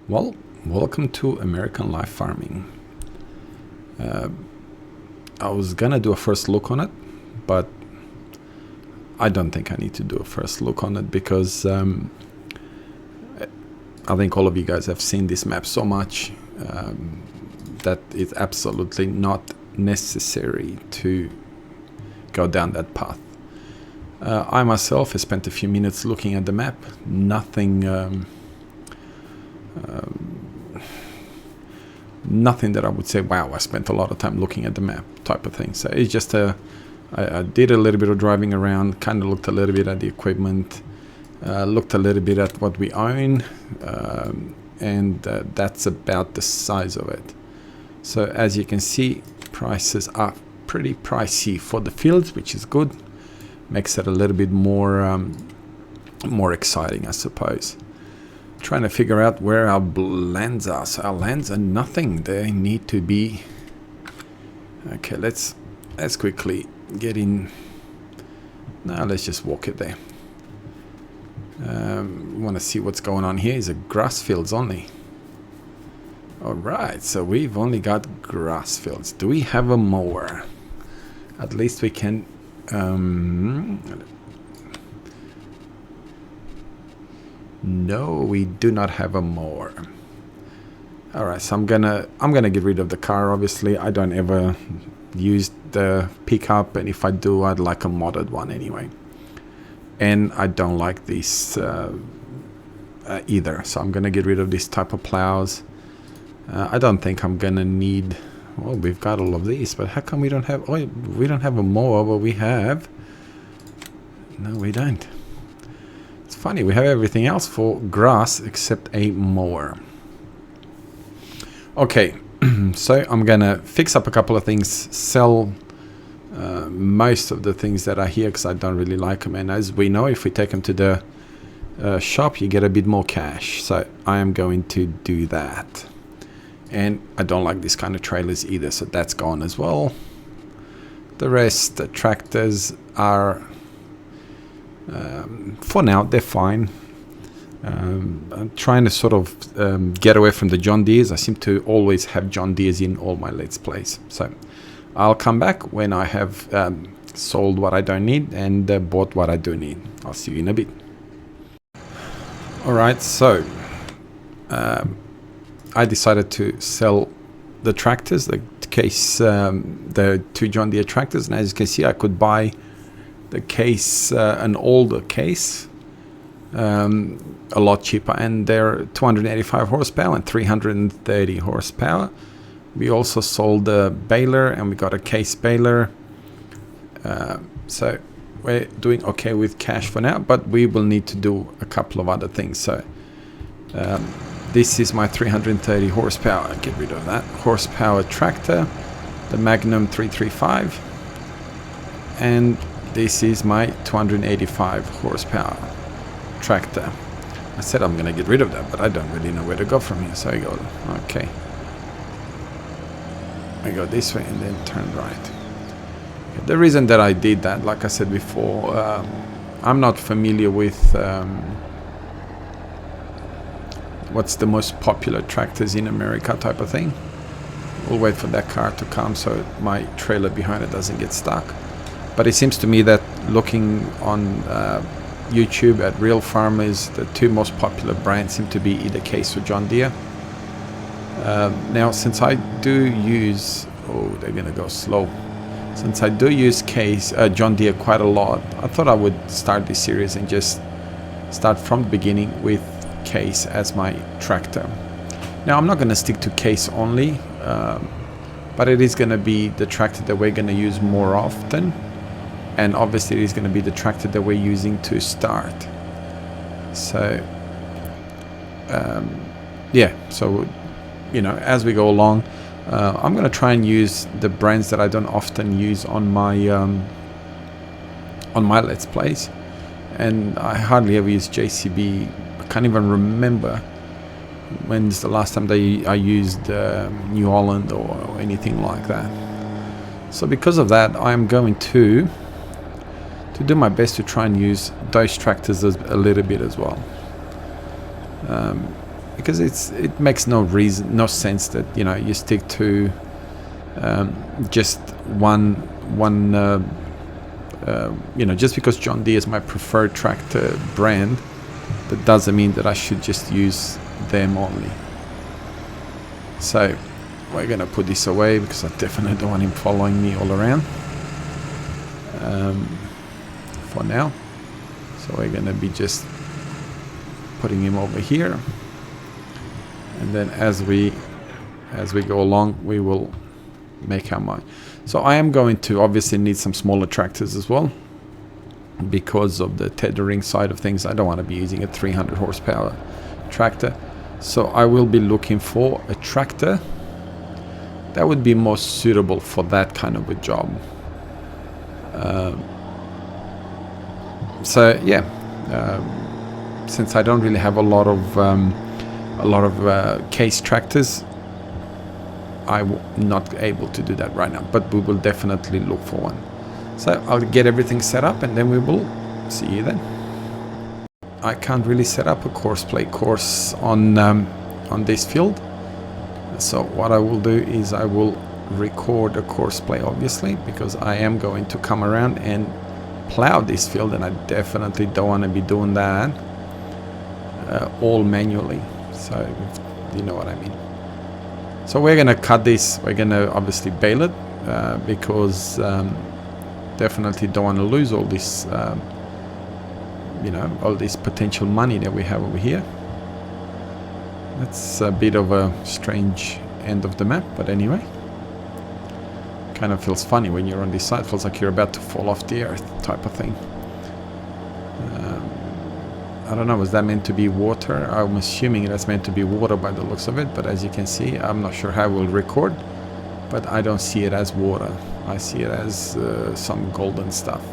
Well, welcome to American Life Farming. I was gonna do a first look on it, but I don't think I need to do a first look on it because I think all of you guys have seen this map so much that it's absolutely not necessary to go down that path. I myself have spent a few minutes looking at the map. Nothing that I would say, wow, I spent a lot of time looking at the map type of thing. So it's just I did a little bit of driving around, kind of looked a little bit at the equipment, looked a little bit at what we own, and that's about the size of it. So as you can see, prices are pretty pricey for the fields, which is good. Makes it a little bit more exciting, I suppose. Trying to figure out where our lands are. So our lands are nothing. They need to be. Okay, let's quickly get in. Now let's just walk it there. Want to see what's going on here. Is it grass fields only? All right, so we've only got grass fields. Do we have a mower? At least we can. No, we do not have a mower. All right, so I'm gonna get rid of the car. Obviously, I don't ever use the pickup, and if I do, I'd like a modded one anyway. And I don't like this either, so I'm gonna get rid of this type of plows. I don't think I'm gonna need. Well, we've got all of these, but how come we don't have? Oh, we don't have a mower, but we have. No, we don't. It's funny, we have everything else for grass except a mower. Okay, so I'm gonna fix up a couple of things, sell most of the things that are here because I don't really like them. And as we know, if we take them to the shop, you get a bit more cash. So I am going to do that. And I don't like this kind of trailers either, so that's gone as well. The rest, the tractors are, for now, they're fine. I'm trying to sort of get away from the John Deeres. I seem to always have John Deeres in all my Let's Plays. So I'll come back when I have sold what I don't need and bought what I do need. I'll see you in a bit. Alright, so I decided to sell the tractors, the two John Deere tractors, and as you can see, I could buy the case, an older case, a lot cheaper, and they're 285 horsepower and 330 horsepower. We also sold the baler, and we got a case baler, so we're doing okay with cash for now, but we will need to do a couple of other things. So this is my 330 horsepower, get rid of that horsepower tractor, the Magnum 335, and this is my 285 horsepower tractor. I said I'm gonna get rid of that, but I don't really know where to go from here, so I go, okay. I go this way and then turn right. The reason that I did that, like I said before, I'm not familiar with what's the most popular tractors in America type of thing. We'll wait for that car to come so my trailer behind it doesn't get stuck. But it seems to me that looking on YouTube at real farmers, the two most popular brands seem to be either Case or John Deere. Now, since I do use, oh, they're gonna go slow. Since I do use John Deere quite a lot, I thought I would start this series and just start from the beginning with Case as my tractor. Now, I'm not gonna stick to Case only, but it is gonna be the tractor that we're gonna use more often. And obviously it is going to be the tractor that we're using to start. So yeah, so you know, as we go along, I'm going to try and use the brands that I don't often use on my Let's Plays, and I hardly ever use JCB. I can't even remember when's the last time I used New Holland or anything like that. So because of that, I'm going to do my best to try and use those tractors a little bit as well. because it makes no sense that, you know, you stick to just one you know, just because John Deere is my preferred tractor brand, that doesn't mean that I should just use them only. So we're gonna put this away because I definitely don't want him following me all around for now. So we're gonna be just putting him over here, and then as we go along, we will make our mind. So I am going to obviously need some smaller tractors as well, because of the tethering side of things. I don't want to be using a 300 horsepower tractor, so I will be looking for a tractor that would be more suitable for that kind of a job. So yeah, since I don't really have a lot of case tractors, I'm not able to do that right now, but we will definitely look for one. So I'll get everything set up and then we will see you then. I can't really set up a play course on this field. So what I will do is I will record a course play, obviously, because I am going to come around and plow this field, and I definitely don't want to be doing that all manually. So you know what I mean. So we're going to cut this. We're going to obviously bale it because definitely don't want to lose all this, you know, all this potential money that we have over here. That's a bit of a strange end of the map, but anyway, kind of feels funny when you're on this side. Feels like you're about to fall off the earth type of thing. I don't know, was that meant to be water? I'm assuming that's meant to be water by the looks of it, but as you can see, I'm not sure how we'll record, but I don't see it as water. I see it as some golden stuff.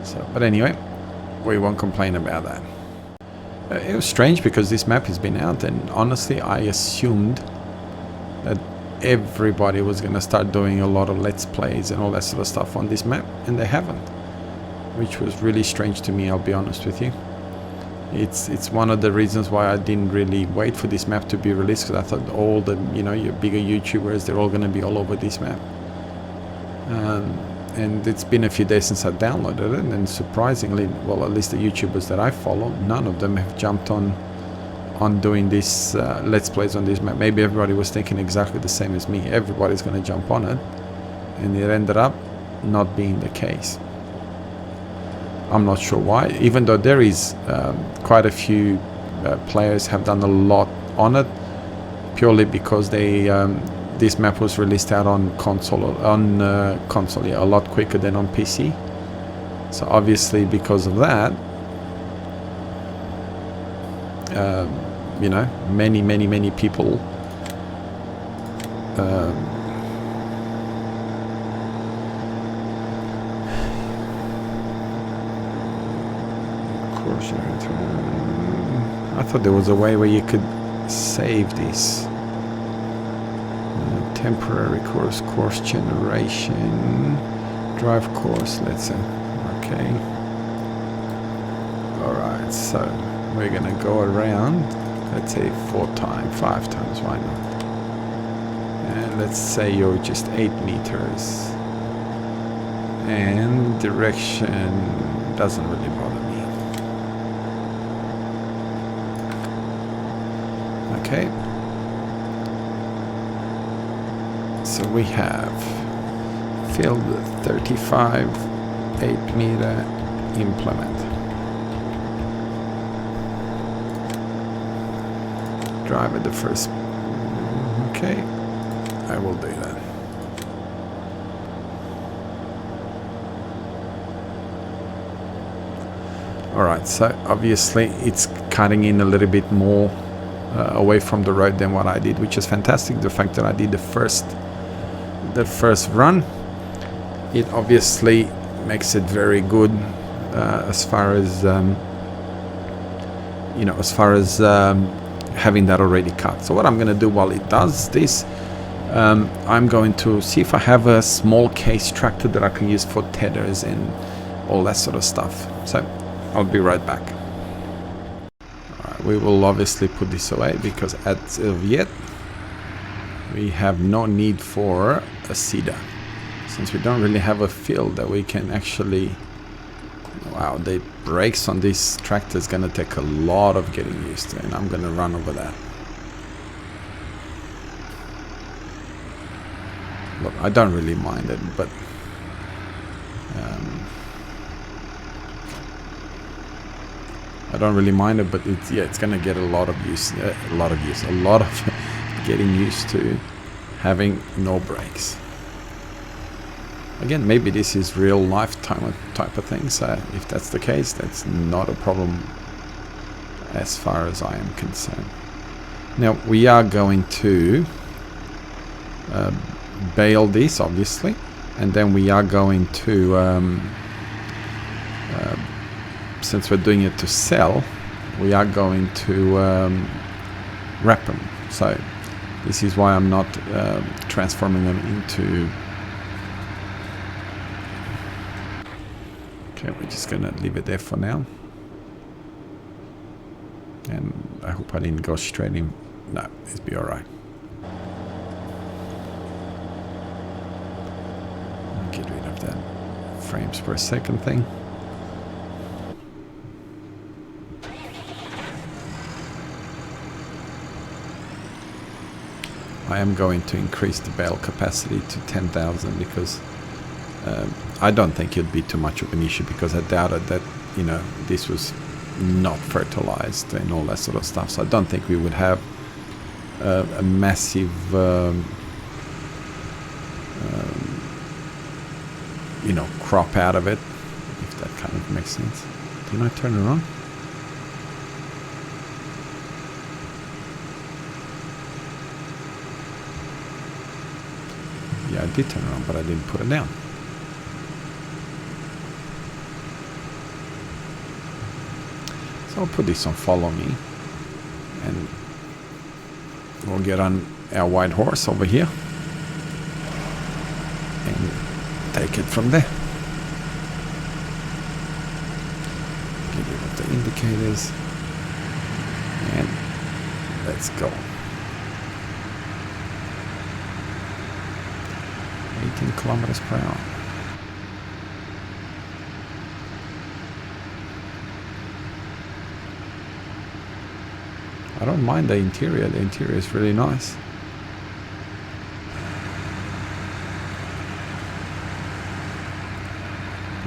So, but anyway, we won't complain about that. It was strange because this map has been out, and honestly I assumed that everybody was going to start doing a lot of let's plays and all that sort of stuff on this map, and they haven't, which was really strange to me, I'll be honest with you. It's one of the reasons why I didn't really wait for this map to be released, because I thought all the, you know, your bigger YouTubers, they're all going to be all over this map. And it's been a few days since I downloaded it, and surprisingly, well, at least the YouTubers that I follow, none of them have jumped on doing this let's plays on this map. Maybe everybody was thinking exactly the same as me. Everybody's going to jump on it, and it ended up not being the case. I'm not sure why, even though there is quite a few players have done a lot on it, purely because they this map was released out on console, yeah, a lot quicker than on PC. So obviously because of that, you know, many people I thought there was a way where you could save this. Temporary course generation, drive course, let's say. Okay. Alright, so we're gonna go around, let's say 5 times, why not? And let's say you're just 8 meters. And direction doesn't really bother me. Okay. So we have field 35, 8 meter implement. Drive at the first. Okay, I will do that. Alright, so obviously it's cutting in a little bit more away from the road than what I did, which is fantastic. The fact that I did the first run, it obviously makes it very good as far as you know, as far as having that already cut. So what I'm going to do while it does this, I'm going to see if I have a small case tractor that I can use for tethers and all that sort of stuff. So I'll be right back. Alright, we will obviously put this away because as of yet we have no need for a seeder, since we don't really have a field that we can actually. Wow, the brakes on this tractor is gonna take a lot of getting used to, and I'm gonna run over that. Look, I don't really mind it, but I don't really mind it, but it's gonna get a lot of getting used to having no brakes. Again, maybe this is real lifetime type of thing, so if that's the case, that's not a problem as far as I am concerned. Now, we are going to bale this, obviously, and then we are going to, since we're doing it to sell, we are going to wrap them. So this is why I'm not transforming them into. Okay, we're just gonna leave it there for now. And I hope I didn't go straight in. No, it'll be alright. Get rid of that frames per second thing. I am going to increase the bale capacity to 10,000 because I don't think it'd be too much of an issue, because I doubted that, you know, this was not fertilized and all that sort of stuff. So I don't think we would have a massive, you know, crop out of it, if that kind of makes sense. Didn't I turn it on? Yeah, I did turn it on, but I didn't put it down. So I'll put this on follow me, and we'll get on our white horse over here and take it from there. Get rid of the indicators and let's go. 18 kilometers per hour. I don't mind the interior. The interior is really nice.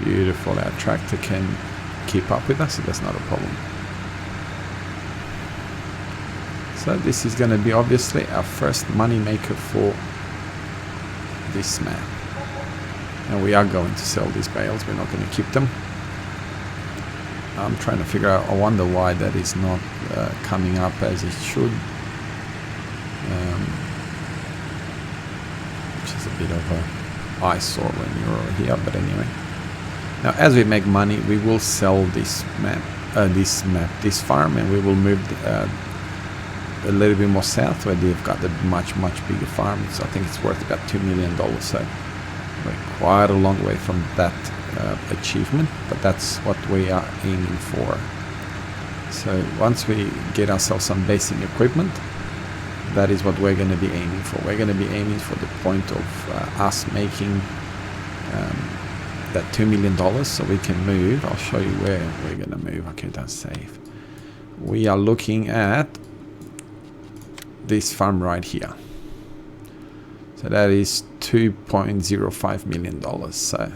Beautiful. Our tractor can keep up with us, so that's not a problem. So this is going to be obviously our first money maker for this map. And we are going to sell these bales. We're not going to keep them. I'm trying to figure out, I wonder why that is not coming up as it should. Which is a bit of a eyesore when you're over here, but anyway. Now, as we make money, we will sell this farm, and we will move a little bit more south where they've got a much bigger farm. So I think it's worth about $2 million. So we're quite a long way from that achievement, but that's what we are aiming for. So once we get ourselves some basic equipment, that is what we're going to be aiming for. We're going to be aiming for the point of us making that $2 million so we can move. I'll show you where we're going to move. Okay, that's safe. We are looking at this farm right here. So that is $2.05 million. So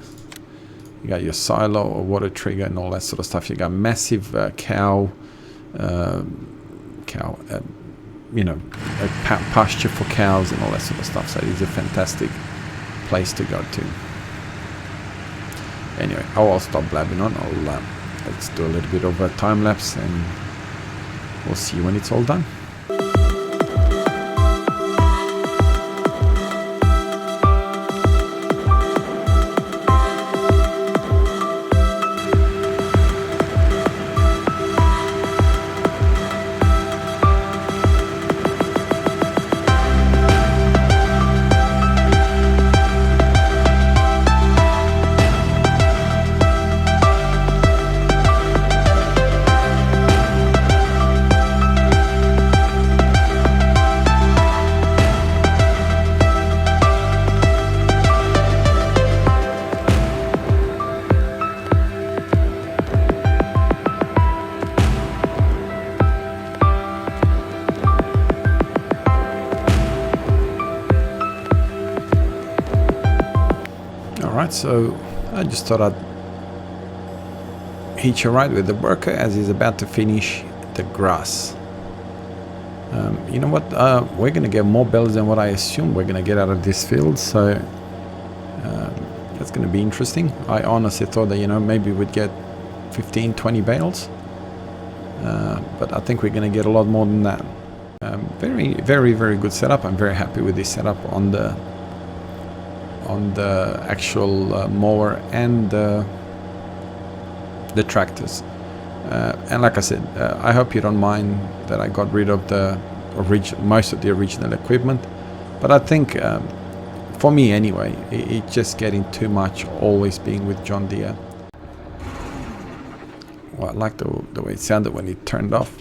you got your silo or water trigger and all that sort of stuff. You got massive cow, you know, pasture for cows and all that sort of stuff. So it is a fantastic place to go to. Anyway, I'll stop blabbing on. Let's do a little bit of a time lapse, and we'll see you when it's all done. Alright, so I just thought I'd hitch a ride with the worker as he's about to finish the grass. You know what, we're going to get more bales than what I assumed we're going to get out of this field, so that's going to be interesting. I honestly thought that, you know, maybe we'd get 15-20 bales, but I think we're going to get a lot more than that. Very, very, very good setup. I'm very happy with this setup on the actual mower and the tractors. And like I said, I hope you don't mind that I got rid of most of the original equipment, but I think for me anyway, it's just getting too much always being with John Deere. Well, I like the way it sounded when it turned off.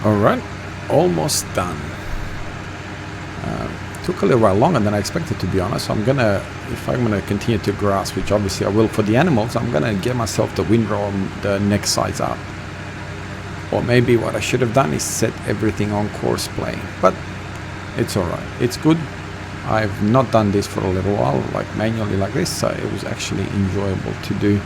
Alright, almost done. Took a little while longer than I expected, to be honest. So if I'm gonna continue to grass, which obviously I will for the animals, I'm gonna get myself the windrow on the next sides up. Or maybe what I should have done is set everything on coarse play, but it's alright, it's good. I've not done this for a little while, like manually like this, so it was actually enjoyable to do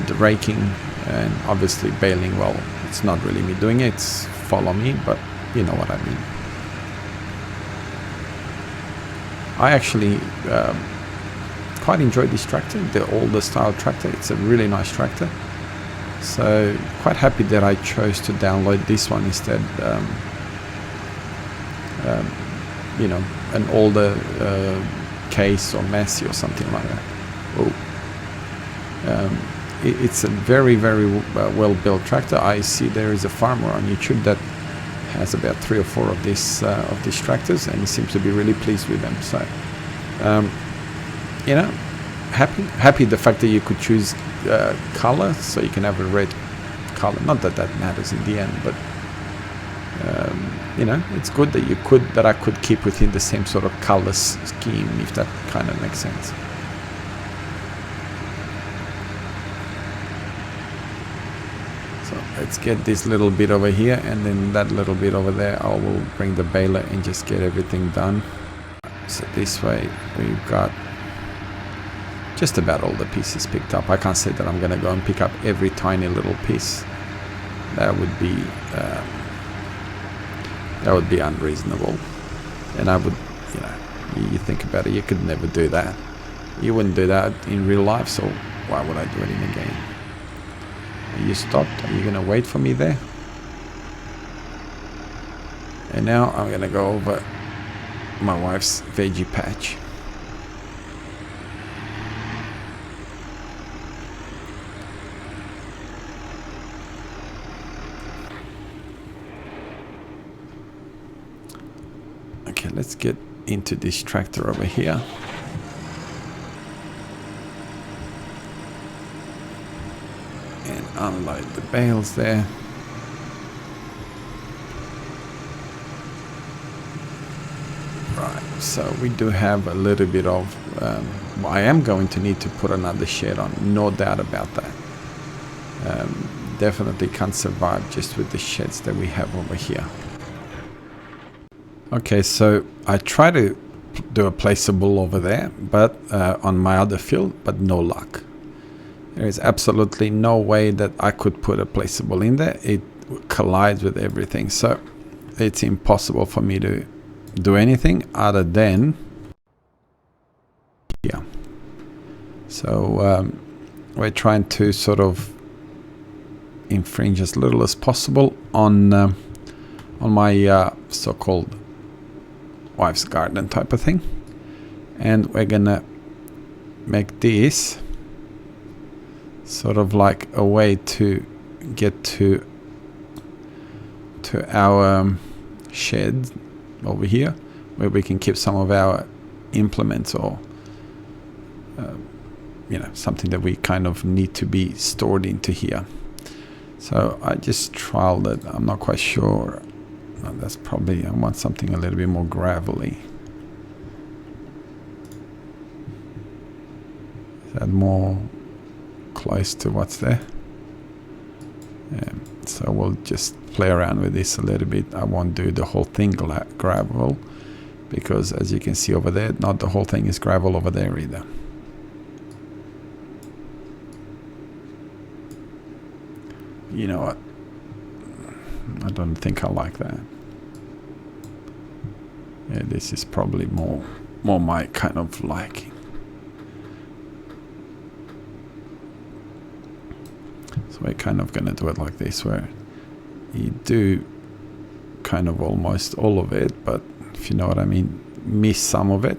the raking and obviously baling. Well, it's not really me doing it, it's follow me, but you know what I mean. I actually quite enjoyed this tractor, the older style tractor. It's a really nice tractor. So quite happy that I chose to download this one instead. You know, an older Case or Massey or something like that. Oh. It's a very, very well built tractor. I see there is a farmer on YouTube that has about 3 or 4 of these tractors, and he seems to be really pleased with them. So, you know, happy the fact that you could choose color, so you can have a red color. Not that that matters in the end, but you know, it's good that I could keep within the same sort of color scheme, if that kind of makes sense. Let's get this little bit over here, and then that little bit over there. I will bring the baler and just get everything done. So this way we've got just about all the pieces picked up. I can't say that I'm gonna go and pick up every tiny little piece. That would be unreasonable, and I would, you know, you think about it, you could never do that. You wouldn't do that in real life, so why would I do it in a game? You stopped. Are you gonna wait for me there? And now I'm gonna go over my wife's veggie patch. Okay, let's get into this tractor over here. Unload the bales there. Right, so we do have a little bit of I am going to need to put another shed on, no doubt about that. Definitely can't survive just with the sheds that we have over here. Okay, so I try to do a placeable over there, but on my other field, but no luck. There is absolutely no way that I could put a placeable in there. It collides with everything. So it's impossible for me to do anything other than here. So we're trying to sort of infringe as little as possible on my so-called wife's garden type of thing. And we're gonna make this sort of like a way to get to our shed over here, where we can keep some of our implements or you know, something that we kind of need to be stored into here. So I just trialed it. I'm not quite sure. No, that's probably, I want something a little bit more gravelly. Is that more close to what's there? So we'll just play around with this a little bit. I won't do the whole thing gravel, because as you can see over there, not the whole thing is gravel over there either. You know what? I don't think I like that. Yeah, this is probably more my kind of liking. So we're kind of going to do it like this, where you do kind of almost all of it, but if you know what I mean, miss some of it.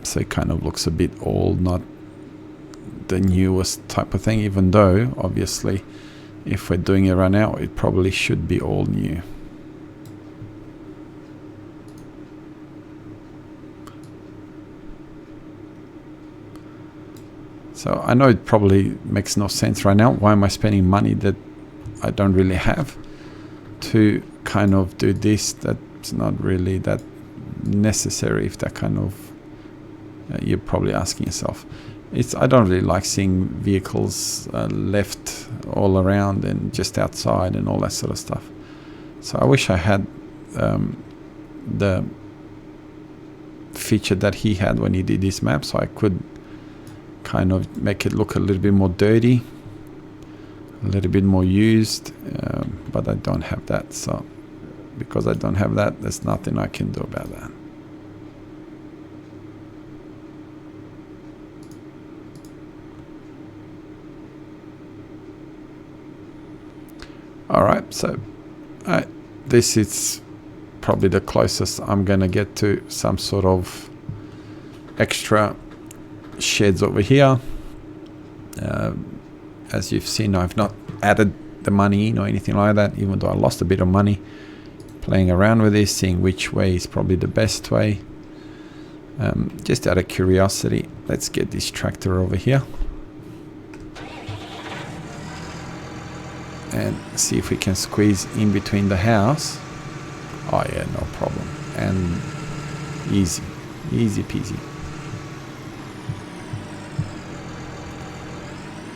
So it kind of looks a bit old, not the newest type of thing, even though obviously if we're doing it right now, it probably should be all new. So I know it probably makes no sense right now. Why am I spending money that I don't really have to kind of do this? That's not really that necessary. If that kind of, you're probably asking yourself. I don't really like seeing vehicles left all around and just outside and all that sort of stuff. So I wish I had the feature that he had when he did this map, so I could kind of make it look a little bit more dirty, a little bit more used, but I don't have that. So because I don't have that, there's nothing I can do about that. Alright, so this is probably the closest I'm going to get to some sort of extra sheds over here. As you've seen, I've not added the money in or anything like that, even though I lost a bit of money playing around with this, seeing which way is probably the best way. Just out of curiosity, let's get this tractor over here and see if we can squeeze in between the house. Oh yeah, no problem. And easy peasy.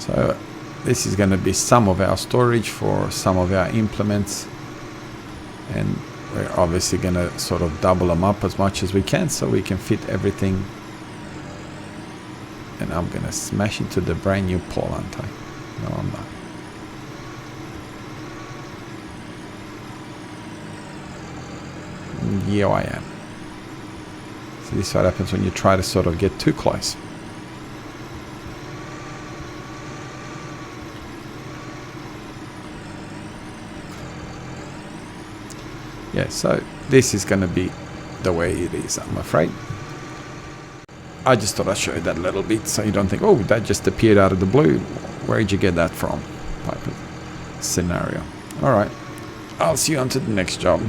So this is going to be some of our storage for some of our implements, and we're obviously going to sort of double them up as much as we can so we can fit everything. And I'm going to smash into the brand new pole, aren't I? No, I'm not. Yeah, I am. So this is what happens when you try to sort of get too close. Yeah, so this is going to be the way it is, I'm afraid. I just thought I'd show you that a little bit so you don't think, oh, that just appeared out of the blue. Where'd you get that from? Type of scenario. All right, I'll see you on to the next job.